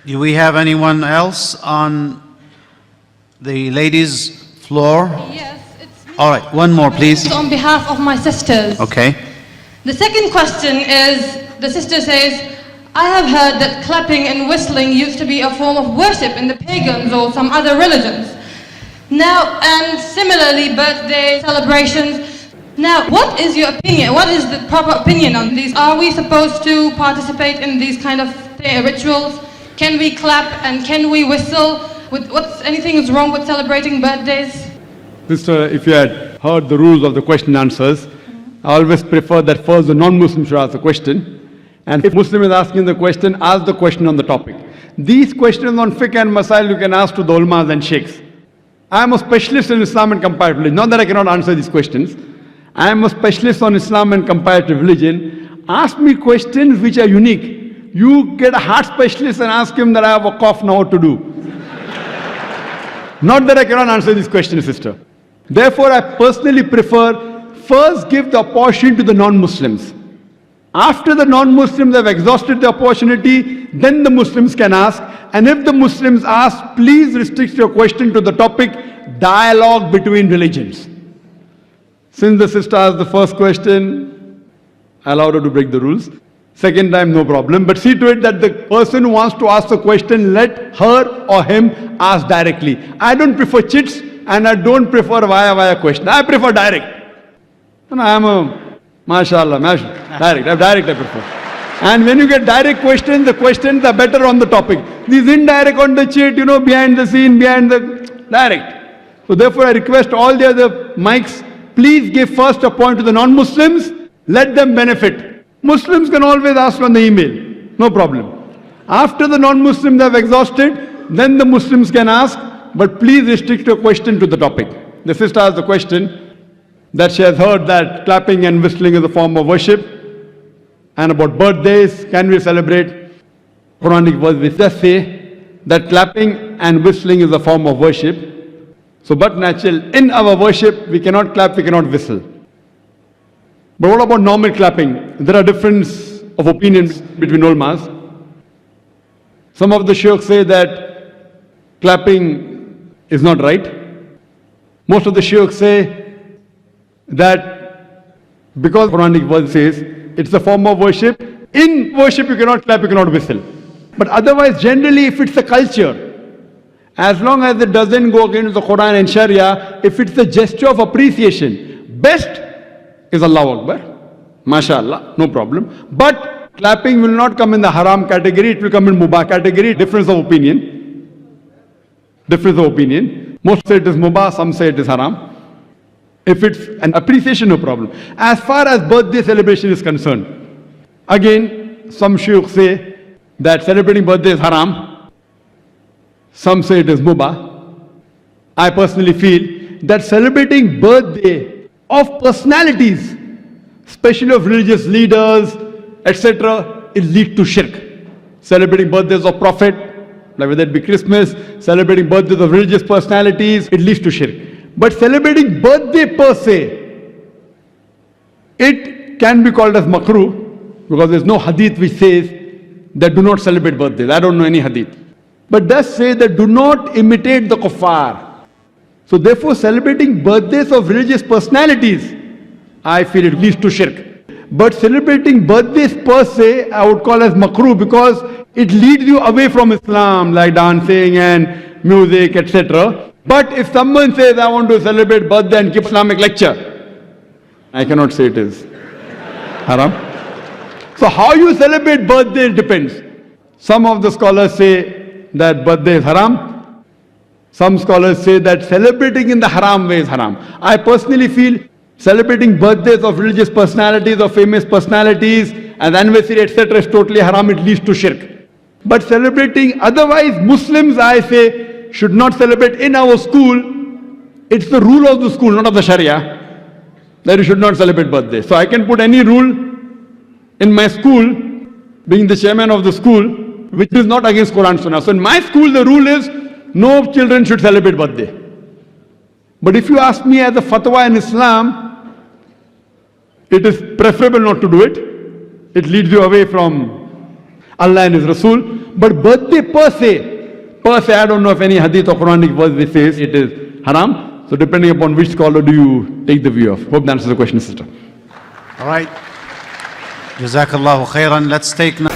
Do we have anyone else on the ladies' floor? Yes, it's me. All right, one more, please. On behalf of my sisters. Okay. The second question is, the sister says, I have heard that clapping and whistling used to be a form of worship in the pagans or some other religions. Now, and similarly, birthday celebrations. Now, what is your opinion? What is the proper opinion on these? Are we supposed to participate in these kind of rituals? Can we clap and can we whistle? Anything is wrong with celebrating birthdays? Sister, if you had heard the rules of the question and answers, I always prefer that first the non-Muslim should ask the question. And if Muslim is asking the question, ask the question on the topic. These questions on fiqh and masail you can ask to the ulmas and sheikhs. I am a specialist in Islam and comparative religion. Not that I cannot answer these questions. I am a specialist on Islam and comparative religion. Ask me questions which are unique. You get a heart specialist and ask him that I have a cough now, what to do. Not that I cannot answer these questions, sister. Therefore, I personally prefer first give the opportunity to the non-Muslims. After the non-Muslims have exhausted the opportunity, then the Muslims can ask. And if the Muslims ask, please restrict your question to the topic dialogue between religions. Since the sister asked the first question, I allowed her to break the rules. Second time, no problem. But see to it that the person who wants to ask the question, let her or him ask directly. I don't prefer chits and I don't prefer via question. I prefer direct. And I am a, mashallah, direct I prefer. And when you get direct questions, the questions are better on the topic. These indirect on the chit, behind the scene, behind the direct. So therefore I request all the other mics, please give first a point to the non-Muslims, let them benefit. Muslims can always ask on the email, no problem. After the non-Muslims have exhausted, then the Muslims can ask, but please restrict your question to the topic. The sister asked the question that she has heard that clapping and whistling is a form of worship, and about birthdays, can we celebrate? Quranic verse which just say that clapping and whistling is a form of worship. So but natural, in our worship, we cannot clap, we cannot whistle. But what about normal clapping? There are differences of opinions between ulmas. Some of the sheikhs say that clapping is not right. Most of the sheikhs say that because Quranic verse says it's a form of worship, in worship you cannot clap, you cannot whistle. But otherwise, generally, if it's a culture, as long as it doesn't go against the Quran and Sharia, if it's a gesture of appreciation, best is Allahu Akbar, mashallah, no problem. But clapping will not come in the haram category, it will come in mubah category. Difference of opinion. Most say it is mubah, some say it is haram. If it's an appreciation, no problem. As far as birthday celebration is concerned, again, some sheikhs say that celebrating birthday is haram. Some say it is mubah. I personally feel that celebrating birthday of personalities, especially of religious leaders, etc., it leads to shirk. Celebrating birthdays of Prophet, like whether it be Christmas, celebrating birthdays of religious personalities, it leads to shirk. But celebrating birthday per se, it can be called as makruh, because there is no hadith which says that do not celebrate birthdays. I don't know any hadith. But does say that do not imitate the kuffar. So therefore, celebrating birthdays of religious personalities, I feel it leads to shirk. But celebrating birthdays per se, I would call as makruh, because it leads you away from Islam, like dancing and music, etc. But if someone says, I want to celebrate birthday and give Islamic lecture, I cannot say it is haram. So how you celebrate birthday depends. Some of the scholars say that birthday is haram. Some scholars say that celebrating in the haram way is haram. I personally feel celebrating birthdays of religious personalities or famous personalities and anniversary, etc. is totally haram, it leads to shirk. But celebrating otherwise, Muslims, I say, should not celebrate in our school. It's the rule of the school, not of the Sharia, that you should not celebrate birthday. So I can put any rule in my school, being the chairman of the school, which is not against Quran Sunnah. So in my school, the rule is no children should celebrate birthday. But if you ask me as a fatwa in Islam, it is preferable not to do it. It leads you away from. Allah and His Rasul. But birthday per se, I don't know if any hadith or Quranic verse says it is haram. So depending upon which scholar do you take the view of. Hope that answers the question, sister. All right. Jazakallahu khairan. Let's take now.